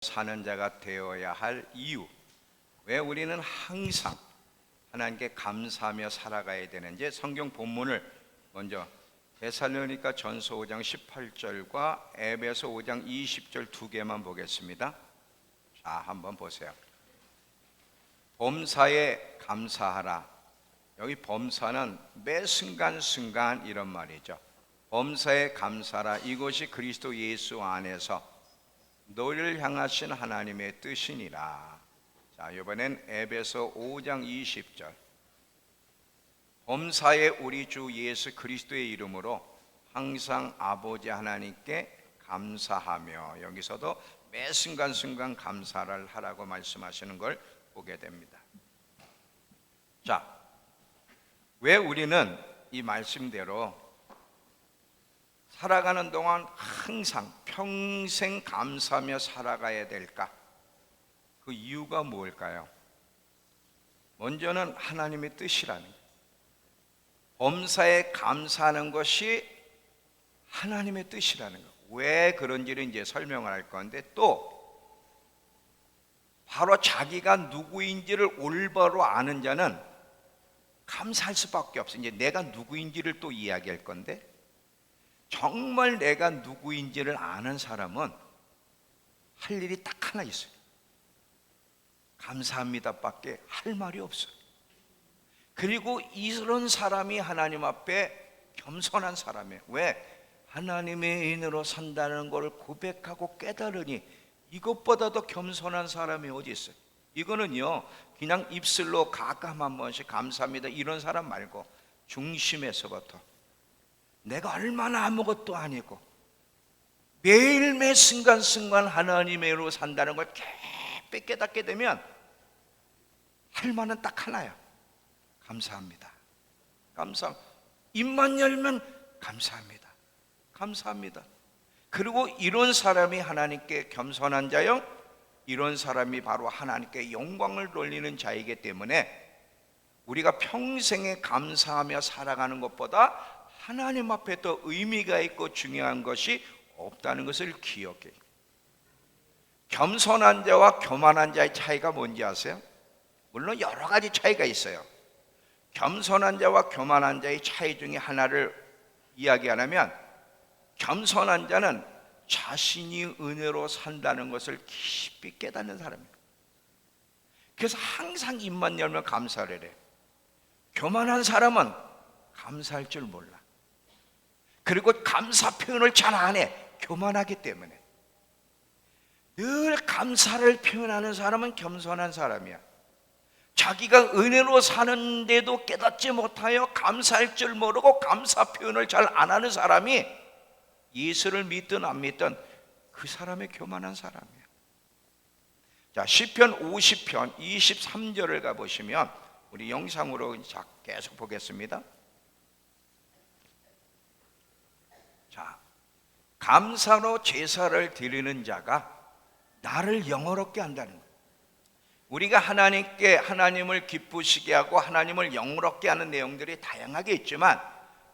사는 자가 되어야 할 이유, 왜 우리는 항상 하나님께 감사하며 살아가야 되는지 성경 본문을 먼저 데살로니가 전서 5장 18절과 에베소 5장 20절 두 개만 보겠습니다. 자, 한번 보세요. 범사에 감사하라. 여기 범사는 매 순간순간 이런 말이죠. 범사에 감사하라. 이것이 그리스도 예수 안에서 너희를 향하신 하나님의 뜻이니라. 자, 이번엔 에베소 5장 20절. 범사에 우리 주 예수 그리스도의 이름으로 항상 아버지 하나님께 감사하며, 여기서도 매 순간순간 감사를 하라고 말씀하시는 걸 보게 됩니다. 자, 왜 우리는 이 말씀대로 살아가는 동안 항상 평생 감사하며 살아가야 될까? 그 이유가 뭘까요? 먼저는 하나님의 뜻이라는 거예요. 범사에 감사하는 것이 하나님의 뜻이라는 거예요. 왜 그런지를 이제 설명을 할 건데, 또 바로 자기가 누구인지를 올바로 아는 자는 감사할 수밖에 없어요. 이제 내가 누구인지를 또 이야기할 건데, 정말 내가 누구인지를 아는 사람은 할 일이 딱 하나 있어요. 감사합니다밖에 할 말이 없어요. 그리고 이런 사람이 하나님 앞에 겸손한 사람이에요. 왜? 하나님의 인으로 산다는 걸 고백하고 깨달으니 이것보다 더 겸손한 사람이 어디 있어요? 이거는요, 그냥 입술로 가끔 한 번씩 감사합니다 이런 사람 말고, 중심에서부터 내가 얼마나 아무것도 아니고 매일매일 순간순간 하나님의 인으로 산다는 걸 깊이 깨닫게 되면 할 말은 딱 하나야. 감사합니다. 입만 열면 감사합니다. 감사합니다. 그리고 이런 사람이 하나님께 겸손한 자요, 이런 사람이 바로 하나님께 영광을 돌리는 자이기 때문에 우리가 평생에 감사하며 살아가는 것보다 하나님 앞에 더 의미가 있고 중요한 것이 없다는 것을 기억해요. 겸손한 자와 교만한 자의 차이가 뭔지 아세요? 물론 여러 가지 차이가 있어요. 겸손한 자와 교만한 자의 차이 중에 하나를 이야기하려면, 겸손한 자는 자신이 은혜로 산다는 것을 깊이 깨닫는 사람이에요. 그래서 항상 입만 열면 감사를 해요. 교만한 사람은 감사할 줄 몰라. 그리고 감사 표현을 잘 안 해. 교만하기 때문에. 늘 감사를 표현하는 사람은 겸손한 사람이야. 자기가 은혜로 사는데도 깨닫지 못하여 감사할 줄 모르고 감사 표현을 잘 안 하는 사람이 예수를 믿든 안 믿든 그 사람이 교만한 사람이에요. 자, 시편 50편 23절을 가보시면, 우리 영상으로 계속 보겠습니다. 자, 감사로 제사를 드리는 자가 나를 영화롭게 한다는 거예요. 우리가 하나님을 기쁘시게 하고 하나님을 영화롭게 하는 내용들이 다양하게 있지만,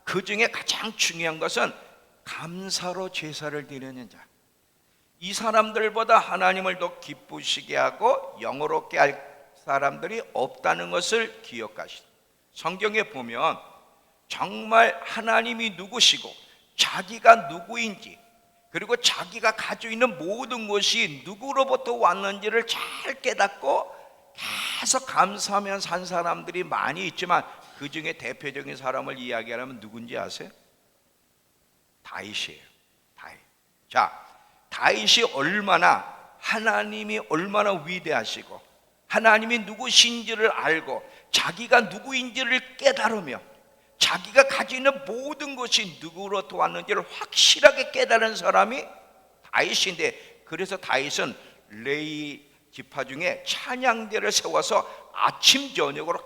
그 중에 가장 중요한 것은 감사로 제사를 드리는 자. 이 사람들보다 하나님을 더 기쁘시게 하고 영화롭게 할 사람들이 없다는 것을 기억하시오. 성경에 보면 정말 하나님이 누구시고 자기가 누구인지, 그리고 자기가 가지고 있는 모든 것이 누구로부터 왔는지를 잘 깨닫고 계속 감사하며 산 사람들이 많이 있지만, 그 중에 대표적인 사람을 이야기하려면 누군지 아세요? 다윗이에요. 다윗. 자, 다윗이 하나님이 얼마나 위대하시고 하나님이 누구신지를 알고 자기가 누구인지를 깨달으며 자기가 가지고 있는 모든 것이 누구로부터 왔는지를 확실하게 깨달은 사람이 다윗인데, 그래서 다윗은 레위 지파 중에 찬양대를 세워서 아침 저녁으로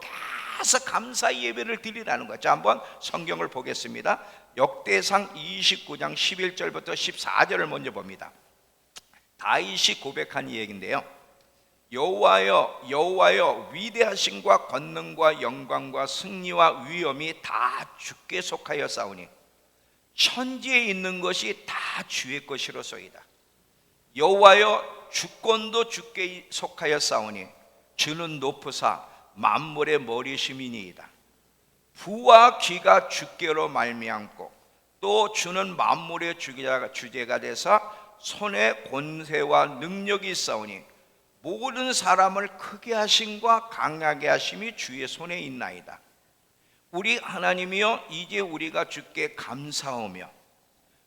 계속 감사 예배를 드리라는 거죠. 자, 한번 성경을 보겠습니다. 역대상 29장 11절부터 14절을 먼저 봅니다. 다윗이 고백한 얘기인데요. 여호와여, 위대하심과 권능과 영광과 승리와 위엄이 다 주께 속하여 싸우니 천지에 있는 것이 다 주의 것이로소이다. 여호와여 주권도 주께 속하여 싸우니 주는 높으사 만물의 머리심이니이다. 부와 귀가 주께로 말미암고 또 주는 만물의 주제가 되사 손에 권세와 능력이 있사오니 모든 사람을 크게 하심과 강하게 하심이 주의 손에 있나이다. 우리 하나님이여 이제 우리가 주께 감사하며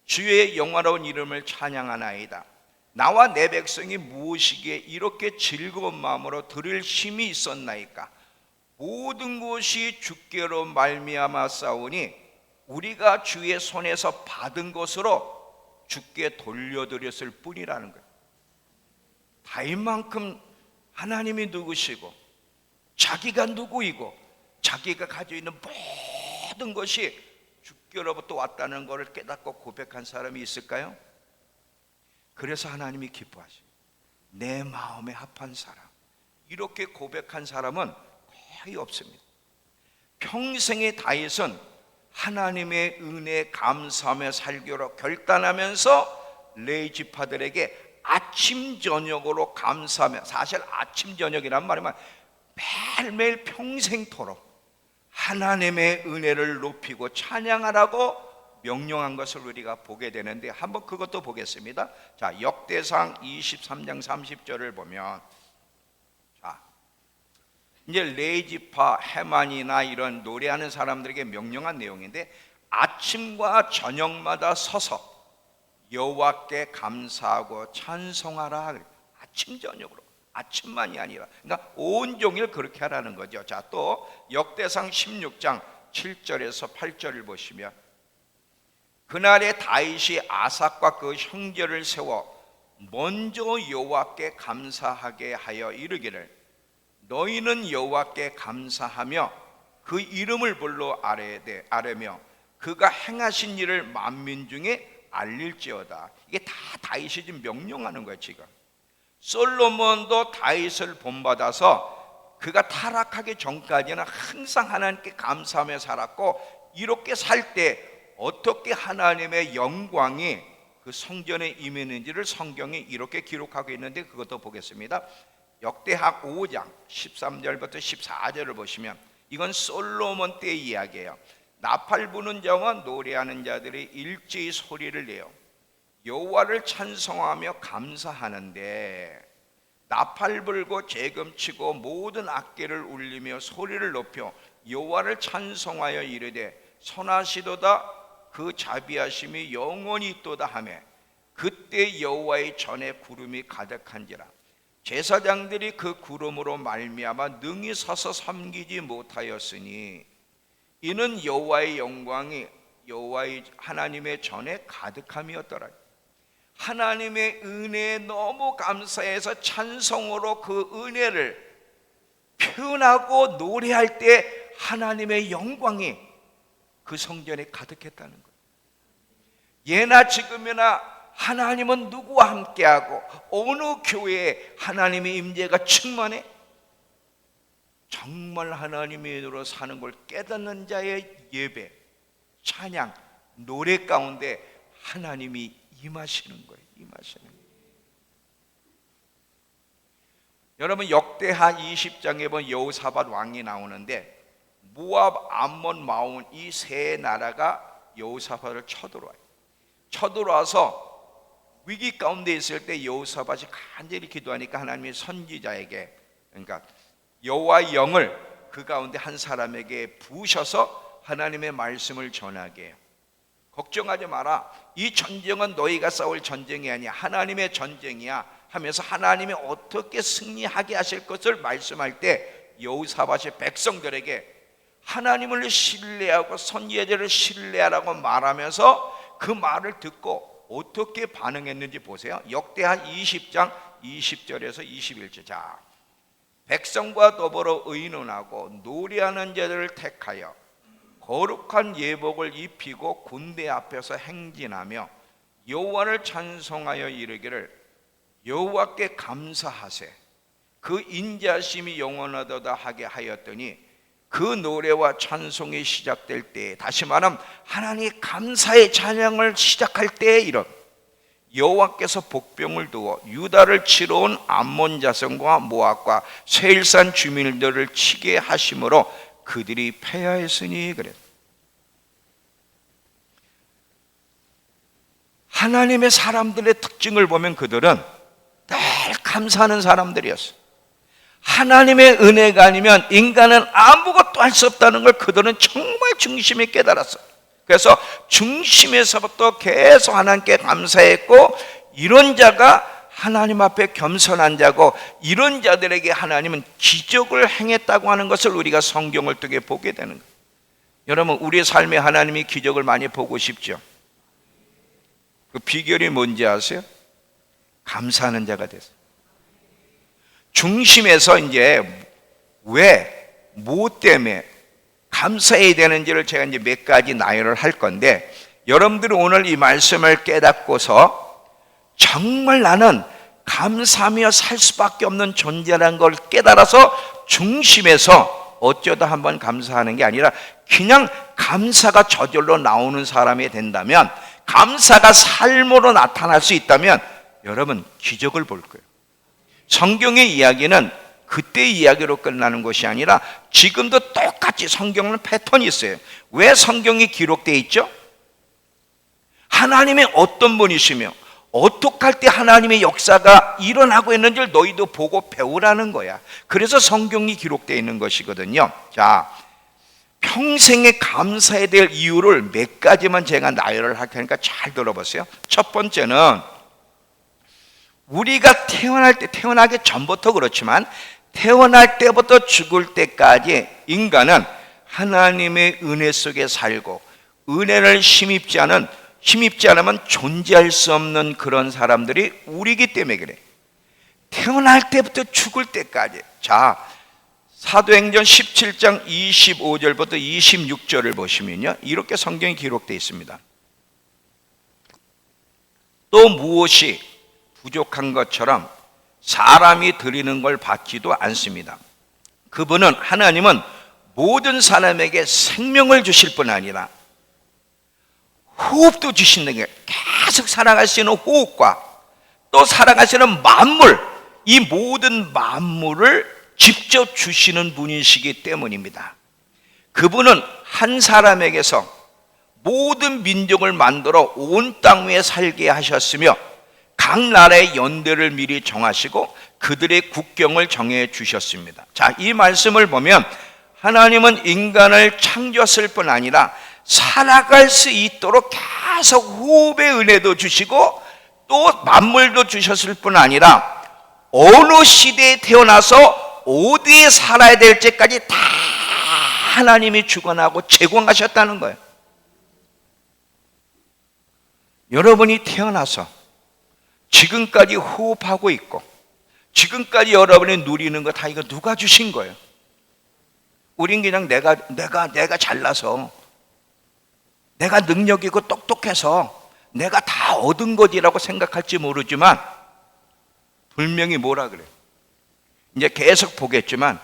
주의 영화로운 이름을 찬양하나이다. 나와 내 백성이 무엇이기에 이렇게 즐거운 마음으로 들을 힘이 있었나이까. 모든 것이 주께로 말미암아 싸우니 우리가 주의 손에서 받은 것으로 주께 돌려드렸을 뿐이라는 거예요. 다윗만큼 하나님이 누구시고 자기가 누구이고 자기가 가지고 있는 모든 것이 주께로부터 왔다는 것을 깨닫고 고백한 사람이 있을까요? 그래서 하나님이 기뻐하시고 내 마음에 합한 사람, 이렇게 고백한 사람은 거의 없습니다. 평생의 다윗은 하나님의 은혜에 감사하며 살기로 결단하면서 레위 지파들에게 아침 저녁으로 감사하며, 사실 아침 저녁이란 말이면 매일매일 평생토록 하나님의 은혜를 높이고 찬양하라고 명령한 것을 우리가 보게 되는데, 한번 그것도 보겠습니다. 자, 역대상 23장 30절을 보면, 자, 이제 레위지파 헤만이나 이런 노래하는 사람들에게 명령한 내용인데, 아침과 저녁마다 서서 여호와께 감사하고 찬송하라. 아침 저녁으로, 아침만이 아니라, 그러니까 온종일 그렇게 하라는 거죠. 자, 또 역대상 16장 7절에서 8절을 보시면, 그날에 다윗이 아삭과 그 형제를 세워 먼저 여호와께 감사하게 하여 이르기를, 너희는 여호와께 감사하며 그 이름을 불러 아뢰며 그가 행하신 일을 만민 중에 알릴지어다. 이게 다 다윗이 지금 명령하는 거예요. 지금 솔로몬도 다윗을 본받아서 그가 타락하기 전까지는 항상 하나님께 감사하며 살았고, 이렇게 살 때 어떻게 하나님의 영광이 그 성전에 임했는지를 성경이 이렇게 기록하고 있는데, 그것도 보겠습니다. 역대하 5장 13절부터 14절을 보시면, 이건 솔로몬 때의 이야기예요. 나팔 부는 자와 노래하는 자들이 일제히 소리를 내어 여호와를 찬송하며 감사하는데, 나팔 불고 재금치고 모든 악기를 울리며 소리를 높여 여호와를 찬송하여 이르되, 선하시도다 그 자비하심이 영원히 있도다 하며, 그때 여호와의 전에 구름이 가득한지라 제사장들이 그 구름으로 말미암아 능히 서서 섬기지 못하였으니, 이는 여호와의 영광이 여호와의 하나님의 전에 가득함이었더라. 하나님의 은혜에 너무 감사해서 찬송으로 그 은혜를 표현하고 노래할 때 하나님의 영광이 그 성전에 가득했다는 거예요. 예나 지금이나 하나님은 누구와 함께하고 어느 교회에 하나님의 임재가 충만해? 정말 하나님의 은혜로 사는 걸 깨닫는 자의 예배, 찬양, 노래 가운데 하나님이 임하시는 거예요. 임하시는 거예요. 여러분, 역대하 20장에 보면 여호사밧 왕이 나오는데, 모압, 암몬, 마온 이 세 나라가 여호사밧을 쳐들어와요. 쳐들어와서 위기 가운데 있을 때 여호사밧이 간절히 기도하니까 하나님의 선지자에게, 그러니까 여호와의 영을 그 가운데 한 사람에게 부으셔서 하나님의 말씀을 전하게 해요. 걱정하지 마라, 이 전쟁은 너희가 싸울 전쟁이 아니야, 하나님의 전쟁이야 하면서 하나님이 어떻게 승리하게 하실 것을 말씀할 때, 여호사밧이 백성들에게 하나님을 신뢰하고 선지자들을 신뢰하라고 말하면서 그 말을 듣고 어떻게 반응했는지 보세요. 역대하 20장 20절에서 21절. 자, 백성과 더불어 의논하고 노래하는 자들을 택하여 거룩한 예복을 입히고 군대 앞에서 행진하며 여호와를 찬송하여 이르기를, 여호와께 감사하세 그 인자심이 영원하도다 하게 하였더니, 그 노래와 찬송이 시작될 때, 다시 말하면 하나님의 감사의 찬양을 시작할 때, 이런 여호와께서 복병을 두어 유다를 치러 온 암몬 자손과 모압과 세일산 주민들을 치게 하심으로 그들이 패하였으니 그랬다. 하나님의 사람들의 특징을 보면 그들은 늘 감사하는 사람들이었어요. 하나님의 은혜가 아니면 인간은 아무것도 할 수 없다는 걸 그들은 정말 중심에 깨달았어요. 그래서 중심에서부터 계속 하나님께 감사했고, 이런 자가 하나님 앞에 겸손한 자고, 이런 자들에게 하나님은 기적을 행했다고 하는 것을 우리가 성경을 통해 보게 되는 거예요. 여러분, 우리의 삶에 하나님이 기적을 많이 보고 싶죠? 그 비결이 뭔지 아세요? 감사하는 자가 됐어요. 중심에서 이제 뭐 때문에 감사해야 되는지를 제가 이제 몇 가지 나열을 할 건데, 여러분들이 오늘 이 말씀을 깨닫고서 정말 나는 감사하며 살 수밖에 없는 존재라는 걸 깨달아서 중심에서 어쩌다 한번 감사하는 게 아니라 그냥 감사가 저절로 나오는 사람이 된다면, 감사가 삶으로 나타날 수 있다면 여러분 기적을 볼 거예요. 성경의 이야기는 그때 이야기로 끝나는 것이 아니라 지금도 똑같이 성경은 패턴이 있어요. 왜 성경이 기록되어 있죠? 하나님의 어떤 분이시며 어떻게 할 때 하나님의 역사가 일어나고 있는지를 너희도 보고 배우라는 거야. 그래서 성경이 기록되어 있는 것이거든요. 자, 평생에 감사해야 될 이유를 몇 가지만 제가 나열을 할 테니까 잘 들어보세요. 첫 번째는 우리가 태어나기 전부터 그렇지만 태어날 때부터 죽을 때까지 인간은 하나님의 은혜 속에 살고, 은혜를 힘입지 않으면 존재할 수 없는 그런 사람들이 우리이기 때문에 그래. 태어날 때부터 죽을 때까지. 자, 사도행전 17장 25절부터 26절을 보시면요, 이렇게 성경이 기록되어 있습니다. 또 무엇이 부족한 것처럼 사람이 드리는 걸 받지도 않습니다. 하나님은 모든 사람에게 생명을 주실 뿐 아니라 호흡도 주시는 게, 계속 살아갈 수 있는 호흡과 또 살아갈 수 있는 만물, 이 모든 만물을 직접 주시는 분이시기 때문입니다. 그분은 한 사람에게서 모든 민족을 만들어 온 땅 위에 살게 하셨으며, 각 나라의 연대를 미리 정하시고 그들의 국경을 정해 주셨습니다. 자, 이 말씀을 보면 하나님은 인간을 창조했을 뿐 아니라 살아갈 수 있도록 계속 호흡의 은혜도 주시고 또 만물도 주셨을 뿐 아니라 어느 시대에 태어나서 어디에 살아야 될지까지 다 하나님이 주관하고 제공하셨다는 거예요. 여러분이 태어나서 지금까지 호흡하고 있고 지금까지 여러분이 누리는 거 다 이거 누가 주신 거예요? 우린 그냥 내가 잘나서, 내가 능력 있고 똑똑해서 내가 다 얻은 것이라고 생각할지 모르지만 분명히 뭐라 그래요? 이제 계속 보겠지만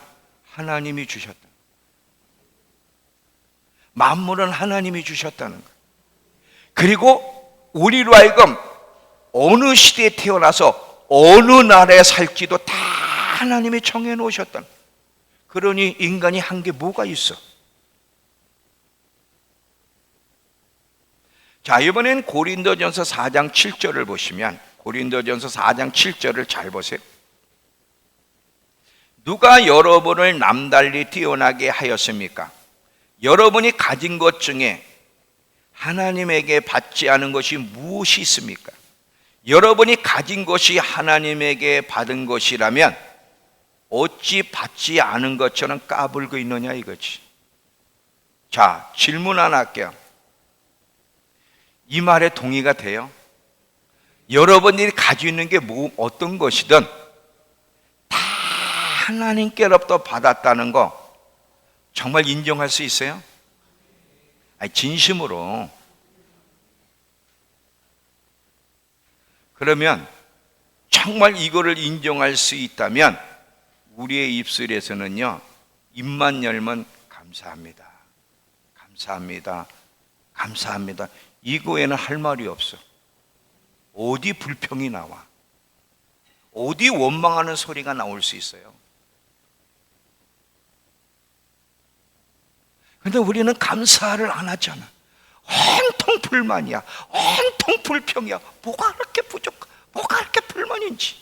하나님이 주셨다. 만물은 하나님이 주셨다는 거예요. 그리고 우리로 하여금 어느 시대에 태어나서 어느 나라에 살지도 다 하나님이 정해 놓으셨다는 거예요. 그러니 인간이 한 게 뭐가 있어? 자, 이번엔 고린도전서 4장 7절을 보시면, 고린도전서 4장 7절을 잘 보세요. 누가 여러분을 남달리 뛰어나게 하였습니까? 여러분이 가진 것 중에 하나님에게 받지 않은 것이 무엇이 있습니까? 여러분이 가진 것이 하나님에게 받은 것이라면 어찌 받지 않은 것처럼 까불고 있느냐 이거지. 자, 질문 하나 할게요. 이 말에 동의가 돼요? 여러분들이 가지고 있는 게 어떤 것이든 다 하나님께로부터 받았다는 거 정말 인정할 수 있어요? 아니, 진심으로. 그러면 정말 이거를 인정할 수 있다면 우리의 입술에서는요, 입만 열면 감사합니다, 감사합니다, 감사합니다, 이거에는 할 말이 없어. 어디 불평이 나와? 어디 원망하는 소리가 나올 수 있어요? 근데 우리는 감사를 안 하잖아. 온통 불만이야. 온통 불평이야. 뭐가 그렇게 뭐가 그렇게 불만인지.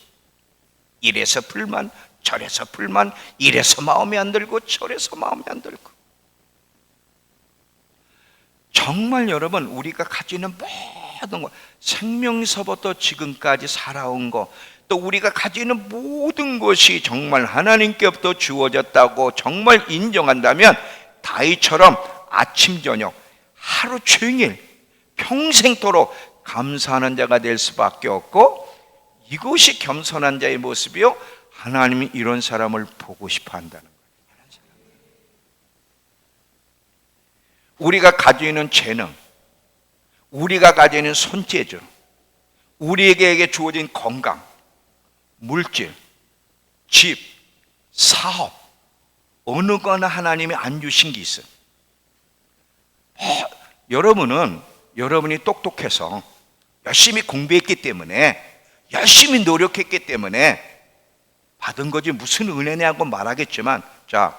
이래서 불만, 저래서 불만, 이래서 마음에 안 들고 저래서 마음에 안 들고. 정말 여러분, 우리가 가지는 모든 것, 생명서부터 지금까지 살아온 것, 또 우리가 가지는 모든 것이 정말 하나님께부터 주어졌다고 정말 인정한다면 다윗처럼 아침 저녁 하루 종일 평생토록 감사하는 자가 될 수밖에 없고, 이것이 겸손한 자의 모습이요, 하나님이 이런 사람을 보고 싶어 한다는 거예요. 우리가 가지고 있는 재능, 우리가 가지고 있는 손재주, 우리에게 주어진 건강, 물질, 집, 사업, 어느 거나 하나님이 안 주신 게 있어요. 여러분이 똑똑해서 열심히 공부했기 때문에, 열심히 노력했기 때문에 받은 거지 무슨 은혜냐고 말하겠지만, 자,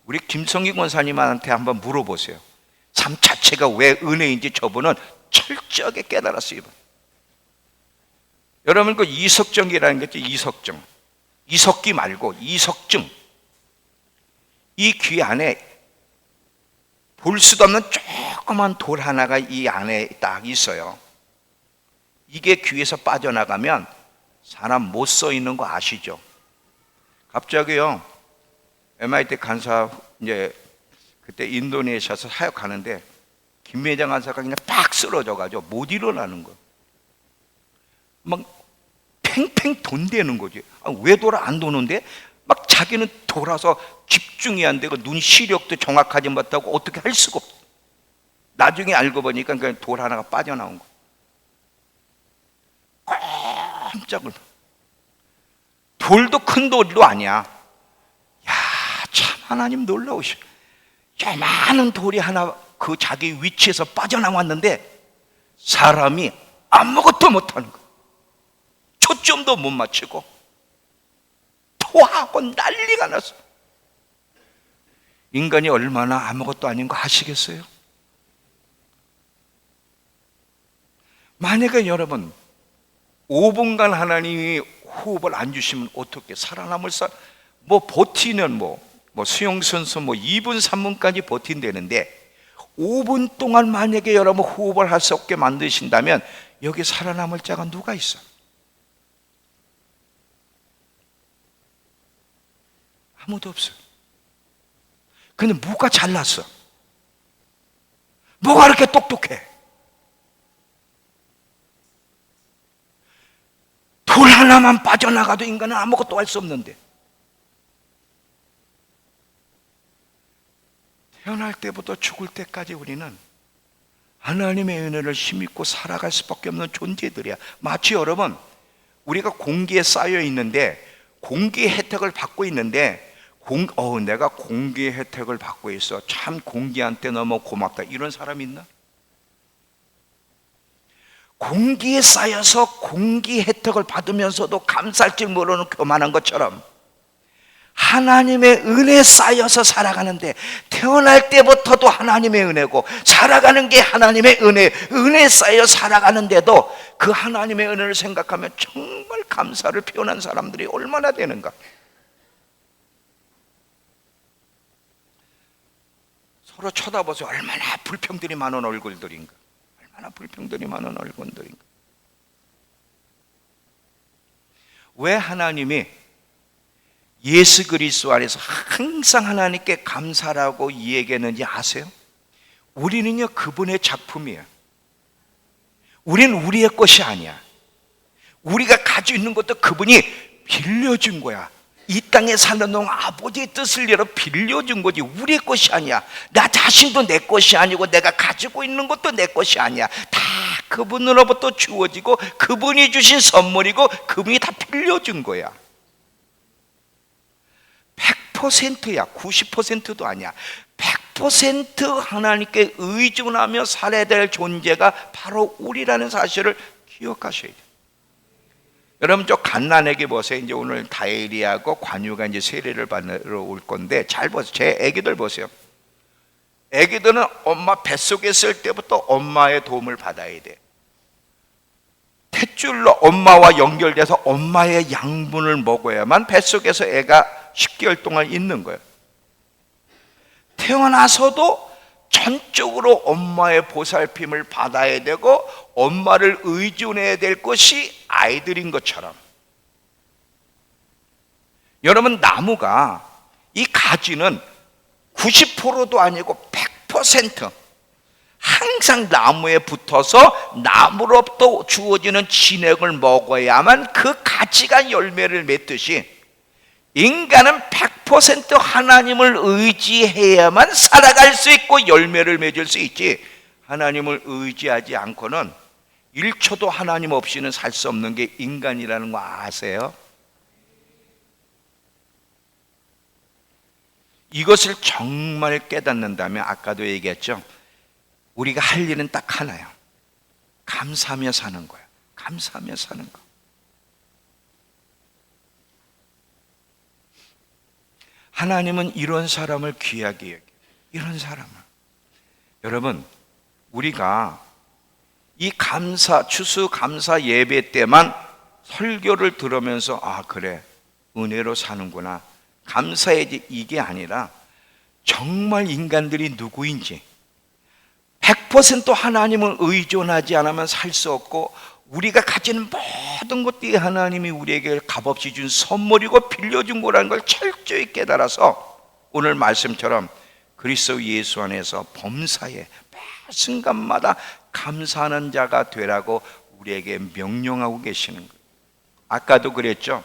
우리 김성희 권사님한테 한번 물어보세요. 삶 자체가 왜 은혜인지 저분은 철저하게 깨달았어요. 여러분, 그 이석정이라는 게 있죠. 이석정, 이석기 말고 이석증. 이 귀 안에 볼 수도 없는 조그만 돌 하나가 이 안에 딱 있어요. 이게 귀에서 빠져나가면 사람 못 써 있는 거 아시죠? 갑자기요, MIT 간사, 이제 그때 인도네시아에서 사역하는데 김회장 간사가 그냥 팍 쓰러져가지고 못 일어나는 거예요. 막 팽팽 돈대는 거지. 왜 돌아 안 도는데? 막 자기는 돌아서 집중이 안 되고 눈 시력도 정확하지 못하고 어떻게 할 수가 없어. 나중에 알고 보니까 그냥 돌 하나가 빠져나온 거. 깜짝 놀라. 돌도 큰 돌도 아니야. 야, 참 하나님 놀라우셔. 요만한 돌이 하나 그 자기 위치에서 빠져나왔는데 사람이 아무것도 못하는 거야. 초점도 못 맞추고 토하고 난리가 났어. 인간이 얼마나 아무것도 아닌 거 아시겠어요? 만약에 여러분 5분간 하나님이 호흡을 안 주시면 어떻게 살아남을 버티는 수영선수 2분 3분까지 버틴다는데 5분 동안 만약에 여러분 호흡을 할 수 없게 만드신다면 여기 살아남을 자가 누가 있어? 아무도 없어요. 근데 뭐가 잘났어? 뭐가 그렇게 똑똑해? 돌 하나만 빠져나가도 인간은 아무것도 할 수 없는데, 태어날 때부터 죽을 때까지 우리는 하나님의 은혜를 힘입고 살아갈 수밖에 없는 존재들이야. 마치 여러분, 우리가 공기에 쌓여 있는데, 공기의 혜택을 받고 있는데, 내가 공기의 혜택을 받고 있어, 참 공기한테 너무 고맙다, 이런 사람 있나? 공기에 쌓여서 공기 혜택을 받으면서도 감사할 줄 모르는 교만한 것처럼 하나님의 은혜에 쌓여서 살아가는데, 태어날 때부터도 하나님의 은혜고 살아가는 게 하나님의 은혜에 쌓여 살아가는데도 그 하나님의 은혜를 생각하면 정말 감사를 표현한 사람들이 얼마나 되는가. 서로 쳐다보세요. 얼마나 불평들이 많은 얼굴들인가. 얼마나 불평들이 많은 얼굴들인가. 왜 하나님이 예수 그리스도 안에서 항상 하나님께 감사라고 이야기했는지 아세요? 우리는요, 그분의 작품이에요. 우리는 우리의 것이 아니야. 우리가 가지고 있는 것도 그분이 빌려준 거야. 이 땅에 사는 동안 아버지의 뜻을 이뤄 빌려준 거지 우리의 것이 아니야. 나 자신도 내 것이 아니고 내가 가지고 있는 것도 내 것이 아니야. 다 그분으로부터 주어지고 그분이 주신 선물이고 그분이 다 빌려준 거야. 100%야. 90%도 아니야. 100% 하나님께 의존하며 살아야 될 존재가 바로 우리라는 사실을 기억하셔야 돼요. 여러분 저 갓난아기 보세요. 이제 오늘 다혜리하고 관유가 이제 세례를 받으러 올 건데 잘 보세요. 제 아기들 보세요. 아기들은 엄마 뱃속에 있을 때부터 엄마의 도움을 받아야 돼. 탯줄로 엄마와 연결돼서 엄마의 양분을 먹어야만 뱃속에서 애가 10개월 동안 있는 거예요. 태어나서도 전적으로 엄마의 보살핌을 받아야 되고 엄마를 의존해야 될 것이 아이들인 것처럼, 여러분 나무가 이 가지는 90%도 아니고 100% 항상 나무에 붙어서 나무로부터 주어지는 진액을 먹어야만 그 가지가 열매를 맺듯이 인간은 100% 하나님을 의지해야만 살아갈 수 있고 열매를 맺을 수 있지, 하나님을 의지하지 않고는 1초도 하나님 없이는 살 수 없는 게 인간이라는 거 아세요? 이것을 정말 깨닫는다면 아까도 얘기했죠. 우리가 할 일은 딱 하나예요. 감사하며 사는 거예요. 감사하며 사는 거. 하나님은 이런 사람을 귀하게 여겨요. 이런 사람을. 여러분, 우리가 이 추수 감사 예배 때만 설교를 들으면서 아 그래 은혜로 사는구나, 감사해야지, 이게 아니라 정말 인간들이 누구인지 100% 하나님을 의존하지 않으면 살 수 없고, 우리가 가지는 모든 것들이 하나님이 우리에게 값없이 준 선물이고 빌려준 거라는 걸 철저히 깨달아서 오늘 말씀처럼 그리스도 예수 안에서 범사에 매 순간마다 감사하는 자가 되라고 우리에게 명령하고 계시는 거예요. 아까도 그랬죠.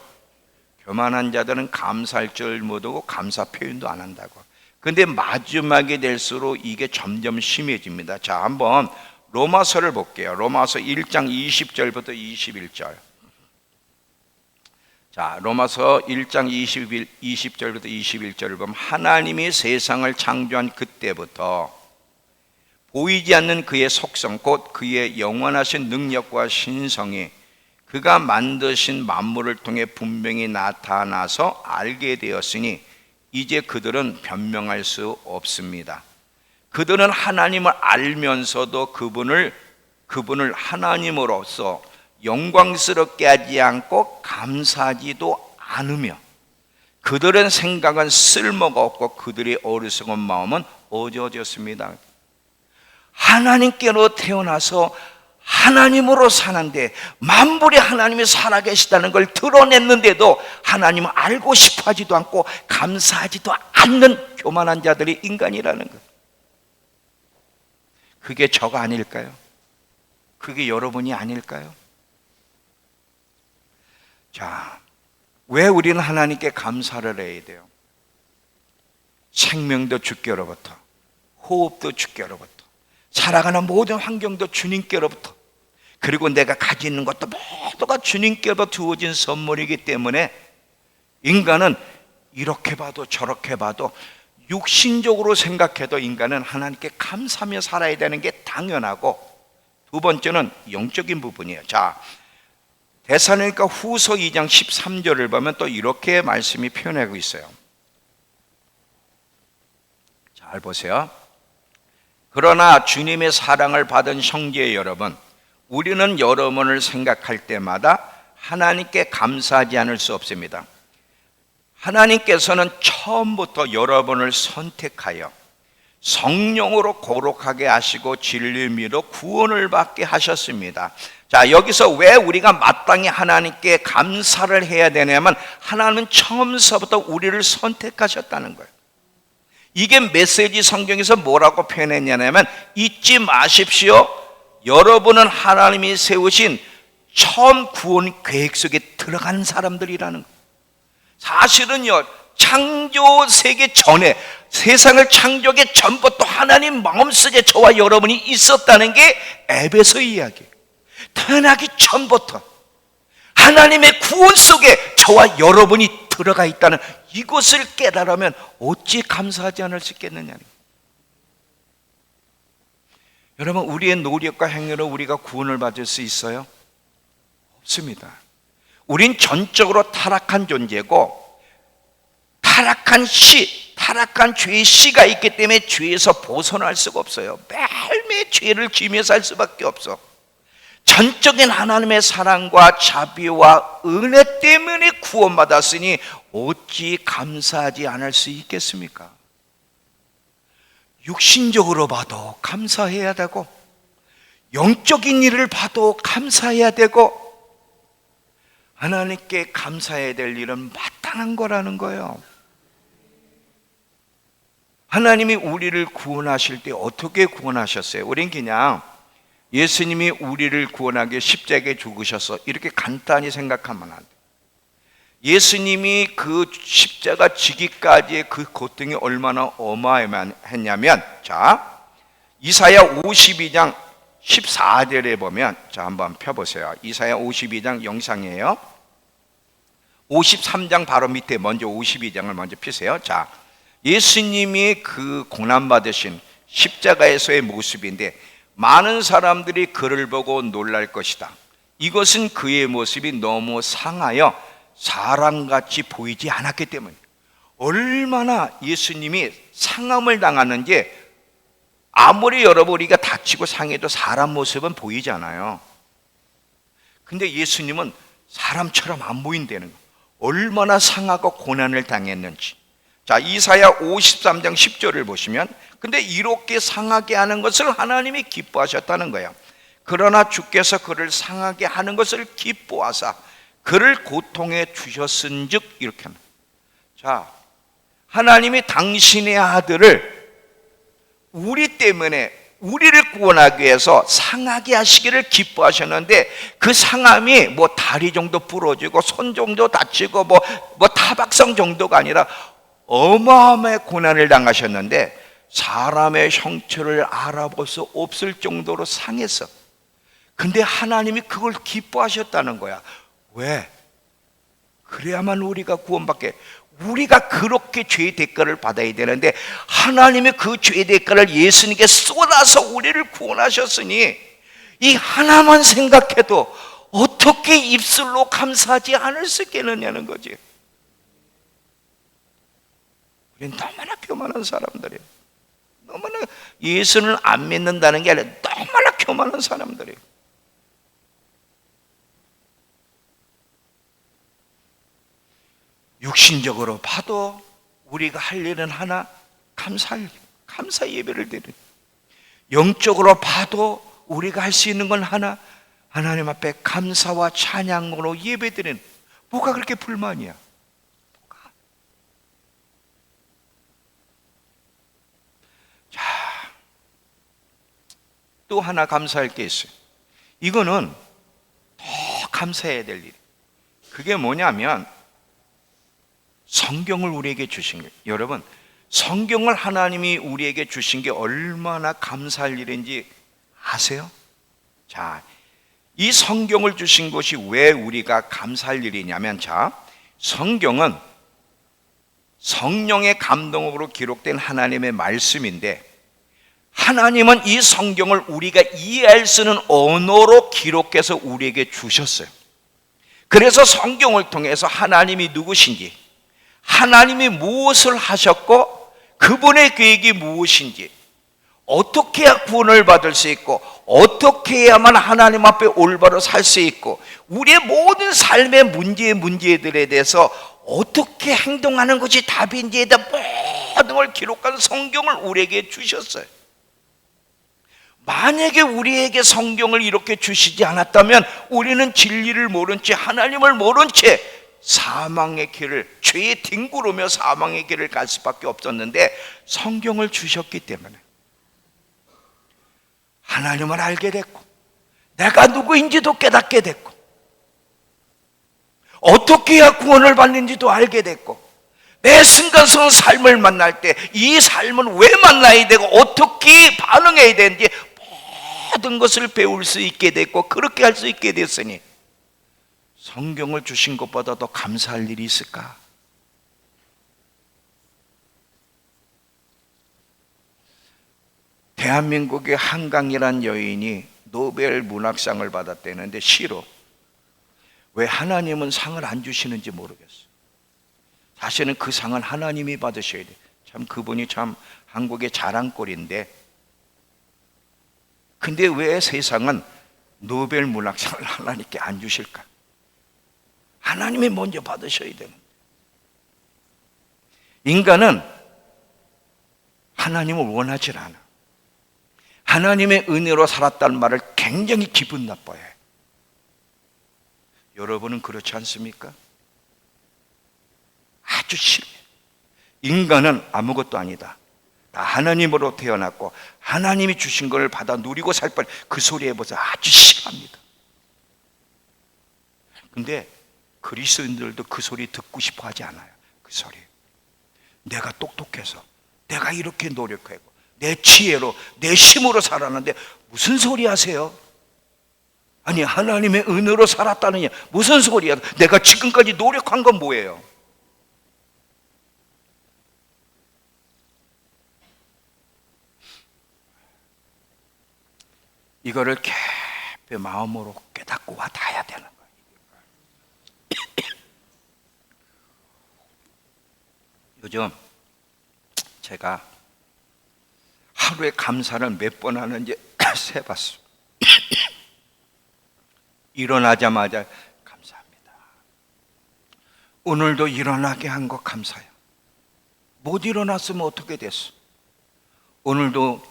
교만한 자들은 감사할 줄 못하고 감사 표현도 안 한다고. 근데 마지막에 될수록 이게 점점 심해집니다. 자, 한번 로마서를 볼게요. 로마서 1장 20절부터 21절. 자, 로마서 1장 20절부터 21절을 보면 하나님이 세상을 창조한 그때부터 보이지 않는 그의 속성 곧 그의 영원하신 능력과 신성이 그가 만드신 만물을 통해 분명히 나타나서 알게 되었으니 이제 그들은 변명할 수 없습니다. 그들은 하나님을 알면서도 그분을 하나님으로서 영광스럽게 하지 않고 감사하지도 않으며 그들은 생각은 쓸모가 없고 그들의 어리석은 마음은 어두워졌습니다. 하나님께로 태어나서 하나님으로 사는데 만물에 하나님이 살아계시다는 걸 드러냈는데도 하나님을 알고 싶어 하지도 않고 감사하지도 않는 교만한 자들이 인간이라는 것. 그게 저가 아닐까요? 그게 여러분이 아닐까요? 자, 왜 우리는 하나님께 감사를 해야 돼요? 생명도 주께로부터, 호흡도 주께로부터, 살아가는 모든 환경도 주님께로부터, 그리고 내가 가지는 것도 모두가 주님께로부터 주어진 선물이기 때문에 인간은 이렇게 봐도 저렇게 봐도 육신적으로 생각해도 인간은 하나님께 감사하며 살아야 되는 게 당연하고, 두 번째는 영적인 부분이에요. 자, 데살로니가 후서 2장 13절을 보면 또 이렇게 말씀이 표현하고 있어요. 잘 보세요. 그러나 주님의 사랑을 받은 형제 여러분, 우리는 여러분을 생각할 때마다 하나님께 감사하지 않을 수 없습니다. 하나님께서는 처음부터 여러분을 선택하여 성령으로 거룩하게 하시고 진리미로 구원을 받게 하셨습니다. 자, 여기서 왜 우리가 마땅히 하나님께 감사를 해야 되냐면 하나님은 처음서부터 우리를 선택하셨다는 거예요. 이게 메시지 성경에서 뭐라고 표현했냐면 잊지 마십시오. 여러분은 하나님이 세우신 처음 구원 계획 속에 들어간 사람들이라는 거예요. 사실은요, 창조 세계 전에, 세상을 창조하기 전부터 하나님 마음속에 저와 여러분이 있었다는 게 에베소 이야기예요. 태어나기 전부터 하나님의 구원 속에 저와 여러분이 들어가 있다는 이것을 깨달으면 어찌 감사하지 않을 수 있겠느냐. 여러분, 우리의 노력과 행위로 우리가 구원을 받을 수 있어요? 없습니다. 우린 전적으로 타락한 존재고, 타락한 죄의 씨가 있기 때문에 죄에서 벗어날 수가 없어요. 매일매일 죄를 지으며 살 수밖에 없어. 전적인 하나님의 사랑과 자비와 은혜 때문에 구원받았으니 어찌 감사하지 않을 수 있겠습니까? 육신적으로 봐도 감사해야 되고, 영적인 일을 봐도 감사해야 되고, 하나님께 감사해야 될 일은 마땅한 거라는 거예요. 하나님이 우리를 구원하실 때 어떻게 구원하셨어요? 우린 그냥 예수님이 우리를 구원하기 위해 십자가에 죽으셔서 이렇게 간단히 생각하면 안 돼요. 예수님이 그 십자가 지기까지의 그 고통이 얼마나 어마어마했냐면, 자, 이사야 52장 14절에 보면, 자, 한번 펴보세요. 이사야 52장 영상이에요. 53장 바로 밑에 먼저 52장을 먼저 펴세요. 자, 예수님이 그 고난받으신 십자가에서의 모습인데, 많은 사람들이 그를 보고 놀랄 것이다. 이것은 그의 모습이 너무 상하여 사람같이 보이지 않았기 때문에. 얼마나 예수님이 상함을 당하는지, 아무리 여러분 우리가 다치고 상해도 사람 모습은 보이지 않아요. 근데 예수님은 사람처럼 안 보인다는 거예요. 얼마나 상하고 고난을 당했는지. 자, 이사야 53장 10절을 보시면, 근데 이렇게 상하게 하는 것을 하나님이 기뻐하셨다는 거예요. 그러나 주께서 그를 상하게 하는 것을 기뻐하사 그를 고통에 주셨은즉, 이렇게 합니다. 자, 하나님이 당신의 아들을 우리 때문에, 우리를 구원하기 위해서 상하게 하시기를 기뻐하셨는데, 그 상함이 뭐 다리 정도 부러지고 손 정도 다치고 뭐 타박상 정도가 아니라 어마어마한 고난을 당하셨는데, 사람의 형체를 알아볼 수 없을 정도로 상했어. 근데 하나님이 그걸 기뻐하셨다는 거야. 왜? 그래야만 우리가 구원받게. 우리가 그렇게 죄의 대가를 받아야 되는데, 하나님이 그 죄의 대가를 예수님께 쏟아서 우리를 구원하셨으니, 이 하나만 생각해도 어떻게 입술로 감사하지 않을 수 있겠느냐는 거지. 우리는 너무나 교만한 사람들이에요. 너무나 예수를 안 믿는다는 게 아니라 너무나 교만한 사람들이에요. 육신적으로 봐도 우리가 할 일은 하나, 감사 예배를 드리는. 영적으로 봐도 우리가 할 수 있는 건 하나, 하나님 앞에 감사와 찬양으로 예배 드리는. 뭐가 그렇게 불만이야? 자, 또 하나 감사할 게 있어요. 이거는 더 감사해야 될 일. 그게 뭐냐면, 성경을 우리에게 주신 거예요. 여러분, 성경을 하나님이 우리에게 주신 게 얼마나 감사할 일인지 아세요? 자, 이 성경을 주신 것이 왜 우리가 감사할 일이냐면, 자, 성경은 성령의 감동으로 기록된 하나님의 말씀인데, 하나님은 이 성경을 우리가 이해할 수 있는 언어로 기록해서 우리에게 주셨어요. 그래서 성경을 통해서 하나님이 누구신지, 하나님이 무엇을 하셨고 그분의 계획이 무엇인지, 어떻게 해야 구원을 받을 수 있고 어떻게 해야만 하나님 앞에 올바로 살 수 있고, 우리의 모든 삶의 문제들에 대해서 어떻게 행동하는 것이 답인지에 대한 모든 걸 기록한 성경을 우리에게 주셨어요. 만약에 우리에게 성경을 이렇게 주시지 않았다면 우리는 진리를 모른 채, 하나님을 모른 채 사망의 길을, 죄에 뒹구르며 사망의 길을 갈 수밖에 없었는데, 성경을 주셨기 때문에 하나님을 알게 됐고, 내가 누구인지도 깨닫게 됐고, 어떻게 해야 구원을 받는지도 알게 됐고, 내 순간순간 삶을 만날 때 이 삶은 왜 만나야 되고 어떻게 반응해야 되는지 모든 것을 배울 수 있게 됐고, 그렇게 할 수 있게 됐으니 성경을 주신 것보다 더 감사할 일이 있을까? 대한민국의 한강이란 여인이 노벨 문학상을 받았다는데, 시로 왜 하나님은 상을 안 주시는지 모르겠어. 사실은 그 상은 하나님이 받으셔야 돼. 참 그분이 참 한국의 자랑거리인데, 근데 왜 세상은 노벨 문학상을 하나님께 안 주실까? 하나님이 먼저 받으셔야 되는. 인간은 하나님을 원하지 않아. 하나님의 은혜로 살았다는 말을 굉장히 기분 나빠해. 여러분은 그렇지 않습니까? 아주 싫어. 인간은 아무것도 아니다. 다 하나님으로 태어났고 하나님이 주신 걸 받아 누리고 살 뻔. 그 소리에 벌써 아주 싫어합니다. 근데 그리스도인들도 그 소리 듣고 싶어 하지 않아요. 그 소리. 내가 똑똑해서, 내가 이렇게 노력하고, 내 지혜로, 내 힘으로 살았는데 무슨 소리 하세요? 아니, 하나님의 은혜로 살았다느냐? 무슨 소리야? 내가 지금까지 노력한 건 뭐예요? 이거를 깊이 마음으로 깨닫고 와닿아야 되는 거예요. 요즘 제가 하루에 감사를 몇 번 하는지 세봤어. 일어나자마자 감사합니다. 오늘도 일어나게 한 거 감사해요. 못 일어났으면 어떻게 됐어? 오늘도